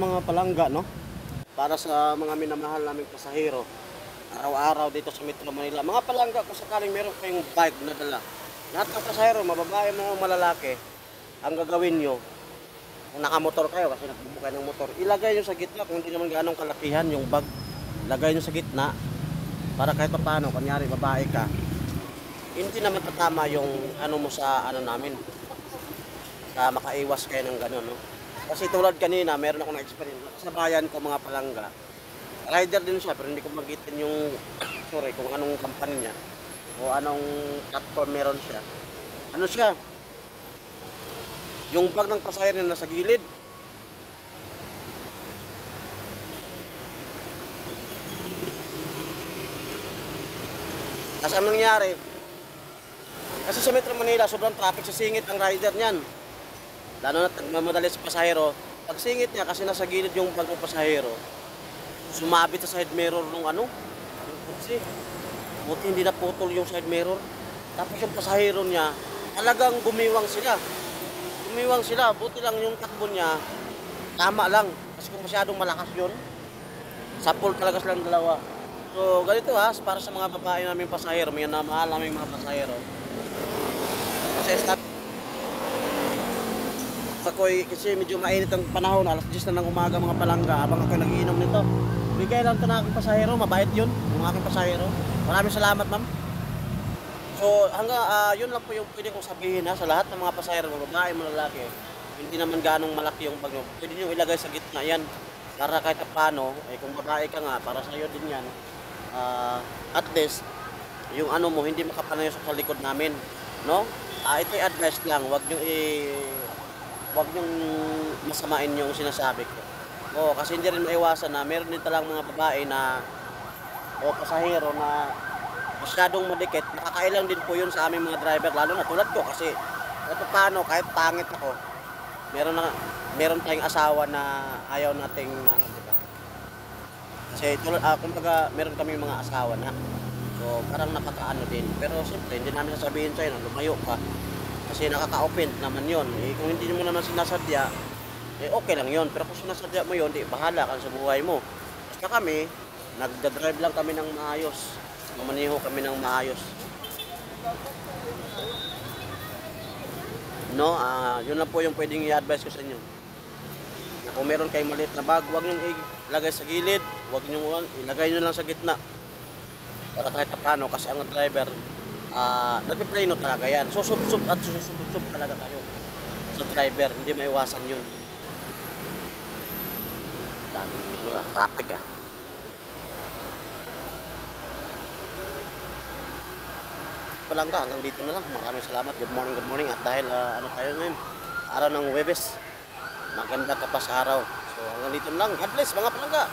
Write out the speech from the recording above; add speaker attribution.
Speaker 1: mga palangga, no? Para sa mga minamahal naming pasahero, araw-araw dito sa Metro Manila. Mga palangga, kung sakaling meron kayong bike na dala, lahat ng pasahero, mababae mo malalaki, ang gagawin nyo, kung nakamotor kayo kasi nagbubukay ng motor, ilagay nyo sa gitna kung hindi naman ganong kalakihan yung bag. Lagay nyo sa gitna para kahit pa paano, kanyari babae ka, hindi naman tatama yung ano mo sa ano namin, sa makaiwas kayo ng gano'n, no? Kasi tulad kanina, meron ako na-experience sa bayan ko mga palangga. Rider din siya pero hindi ko magitin yung sorry kung anong company niya o anong platform meron siya. Ano siya? Yung bag ng pasahero na nasa gilid. Kasi anong nangyari? Kasi sa Metro Manila, sobrang traffic, sa singit ang rider niyan. Lalo na nagmamadali sa pasahero. Pag singit niya kasi nasa gilid yung bag ng pasahero, sumabit sa side mirror nung ano, yung kutsi. Buti hindi naputol yung side mirror. Tapos yung pasahero niya, talagang gumiwang sila. Gumiwang sila, buti lang yung takbo niya, tama lang. Kasi kung masyadong malakas yun, sapol talaga silang dalawa. So, ganito para sa mga babae namin pasahero, may na mahal namin mga pasahero. Kasi stop. Kasi medyo mainit ang panahon, alas 10 na ng umaga mga palangga, habang ako nagiinom nito. Bigay lang ito ng aking pasahero, mabait yun, yung aking pasahero. Maraming salamat, ma'am. So, hanggang yun lang po yung pwede kong sabihin sa lahat ng mga pasahero, mga babae, mga lalaki. Hindi naman ganong malaki yung bag nyo. Pwede nyo ilagay sa gitna yan. Para kahit paano, kung babae ka nga, para sa'yo din yan. At least, yung ano mo, hindi makapanayo sa likod namin. No? Ito'y advice lang, wag nyong masamain yung sinasabi ko. Kasi hindi rin maiwasan na meron din talang mga babae na o pasahero na masyadong madikit. Nakakailang din po yun sa aming mga driver, lalo na tulad ko kasi paano kahit pangit ako, meron tayong asawa na ayaw nating ano, diba? Kasi tulad kumbaga meron kami mga asawa na. So parang nakakaano din. Pero siyempre hindi namin sasabihin sa'yo na lumayo ka. Kasi nakaka-offend naman yun. Kung hindi mo naman sinasadya, okay lang yun. Pero kung sinasadya mo yun, bahala ka sa buhay mo. Basta kami, nagdadrive lang kami ng maayos. Mamaniho kami ng maayos. No, yun lang po yung pwedeng i-advise ko sa inyo. Kung meron kayong maliit na bag, huwag nyo ilagay sa gilid. Huwag nyo ilagay nyo lang sa gitna. Para kahit paano, kasi ang driver, nagpiplano talaga yan. Susub-sub at susub-sub talaga tayo sa driver. Hindi maiwasan yun. Traffic Palangga, hanggang dito na lang. Maraming salamat. Good morning. At dahil ano tayo ngayon? Araw ng Huwebes. Maganda ka pa sa araw. So hanggang dito na lang. God bless mga palangga.